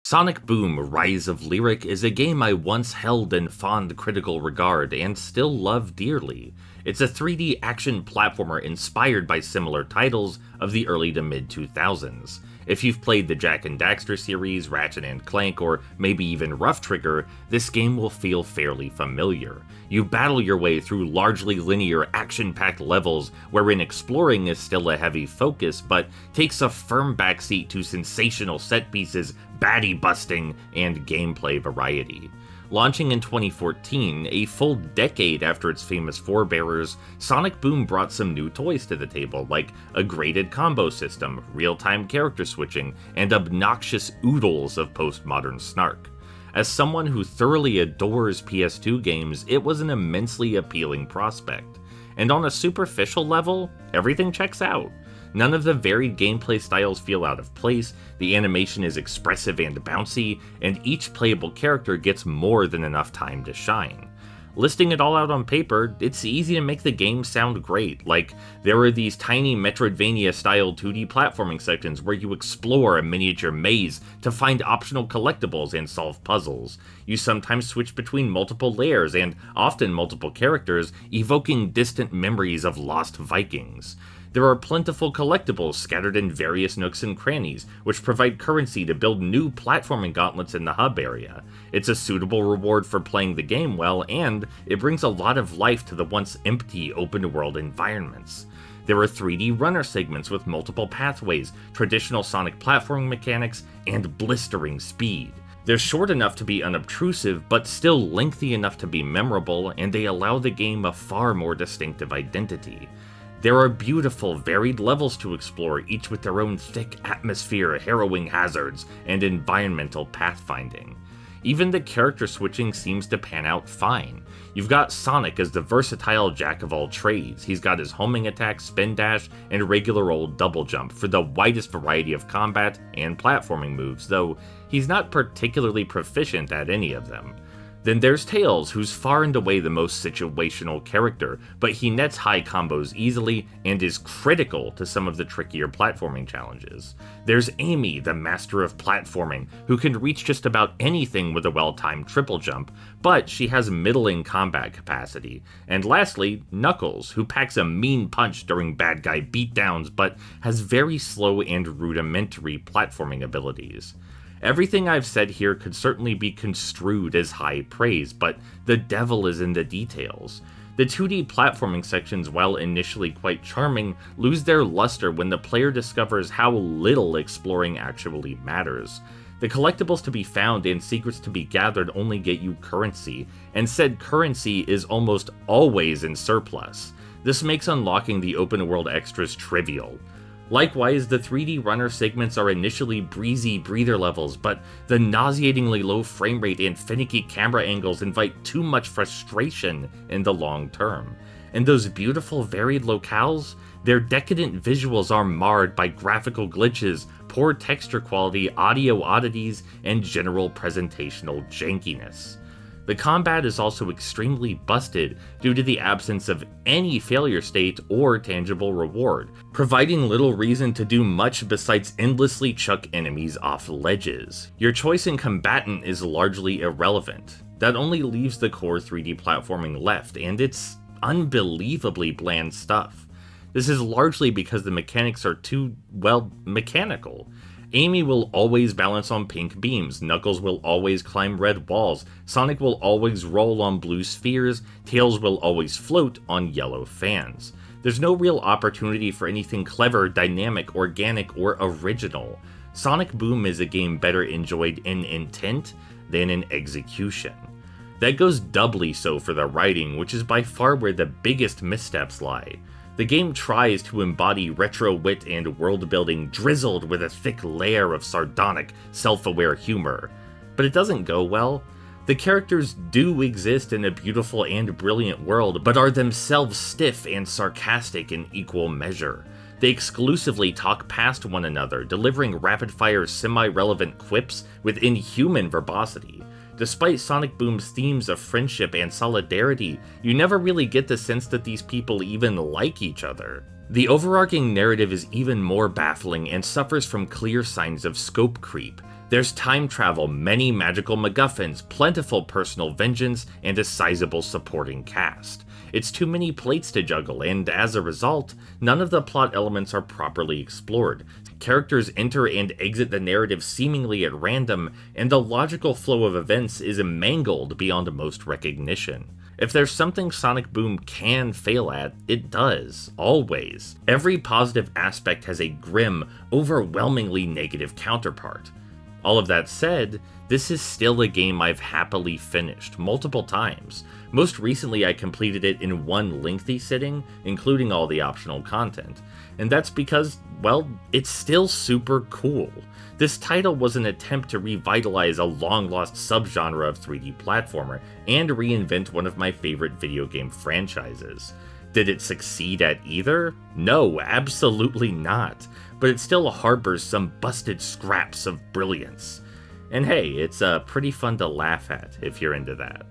Sonic Boom: Rise of Lyric is a game I once held in fond critical regard and still love dearly. It's a 3D action platformer inspired by similar titles of the early to mid 2000s. If you've played the Jak and Daxter series, Ratchet & Clank, or maybe even Rough Trigger, this game will feel fairly familiar. You battle your way through largely linear, action-packed levels wherein exploring is still a heavy focus, but takes a firm backseat to sensational set pieces, baddie busting, and gameplay variety. Launching in 2014, a full decade after its famous forebearers, Sonic Boom brought some new toys to the table, like a graded combo system, real-time character switching, and obnoxious oodles of postmodern snark. As someone who thoroughly adores PS2 games, it was an immensely appealing prospect. And on a superficial level, everything checks out. None of the varied gameplay styles feel out of place, the animation is expressive and bouncy, and each playable character gets more than enough time to shine. Listing it all out on paper, it's easy to make the game sound great, like there are these tiny Metroidvania-style 2D platforming sections where you explore a miniature maze to find optional collectibles and solve puzzles. You sometimes switch between multiple layers and often multiple characters, evoking distant memories of lost Vikings. There are plentiful collectibles scattered in various nooks and crannies, which provide currency to build new platforming gauntlets in the hub area. It's a suitable reward for playing the game well, and it brings a lot of life to the once empty open-world environments. There are 3D runner segments with multiple pathways, traditional Sonic platforming mechanics, and blistering speed. They're short enough to be unobtrusive, but still lengthy enough to be memorable, and they allow the game a far more distinctive identity. There are beautiful, varied levels to explore, each with their own thick atmosphere, harrowing hazards, and environmental pathfinding. Even the character switching seems to pan out fine. You've got Sonic as the versatile jack-of-all-trades. He's got his homing attack, spin dash, and regular old double jump for the widest variety of combat and platforming moves, though he's not particularly proficient at any of them. Then there's Tails, who's far and away the most situational character, but he nets high combos easily and is critical to some of the trickier platforming challenges. There's Amy, the master of platforming, who can reach just about anything with a well-timed triple jump, but she has middling combat capacity. And lastly, Knuckles, who packs a mean punch during bad guy beatdowns, but has very slow and rudimentary platforming abilities. Everything I've said here could certainly be construed as high praise, but the devil is in the details. The 2D platforming sections, while initially quite charming, lose their luster when the player discovers how little exploring actually matters. The collectibles to be found and secrets to be gathered only get you currency, and said currency is almost always in surplus. This makes unlocking the open world extras trivial. Likewise, the 3D runner segments are initially breezy breather levels, but the nauseatingly low frame rate and finicky camera angles invite too much frustration in the long term. And those beautiful varied locales? Their decadent visuals are marred by graphical glitches, poor texture quality, audio oddities, and general presentational jankiness. The combat is also extremely busted due to the absence of any failure state or tangible reward, providing little reason to do much besides endlessly chuck enemies off ledges. Your choice in combatant is largely irrelevant. That only leaves the core 3D platforming left, and it's unbelievably bland stuff. This is largely because the mechanics are too, well, mechanical. Amy will always balance on pink beams, Knuckles will always climb red walls, Sonic will always roll on blue spheres, Tails will always float on yellow fans. There's no real opportunity for anything clever, dynamic, organic, or original. Sonic Boom is a game better enjoyed in intent than in execution. That goes doubly so for the writing, which is by far where the biggest missteps lie. The game tries to embody retro wit and world-building drizzled with a thick layer of sardonic, self-aware humor, but it doesn't go well. The characters do exist in a beautiful and brilliant world, but are themselves stiff and sarcastic in equal measure. They exclusively talk past one another, delivering rapid-fire, semi-relevant quips with inhuman verbosity. Despite Sonic Boom's themes of friendship and solidarity, you never really get the sense that these people even like each other. The overarching narrative is even more baffling and suffers from clear signs of scope creep. There's time travel, many magical MacGuffins, plentiful personal vengeance, and a sizable supporting cast. It's too many plates to juggle, and as a result, none of the plot elements are properly explored. Characters enter and exit the narrative seemingly at random, and the logical flow of events is mangled beyond most recognition. If there's something Sonic Boom can fail at, it does, always. Every positive aspect has a grim, overwhelmingly negative counterpart. All of that said, this is still a game I've happily finished multiple times. Most recently I completed it in one lengthy sitting, including all the optional content. And that's because, well, it's still super cool. This title was an attempt to revitalize a long-lost subgenre of 3D platformer, and reinvent one of my favorite video game franchises. Did it succeed at either? No, absolutely not. But it still harbors some busted scraps of brilliance. And hey, it's pretty fun to laugh at if you're into that.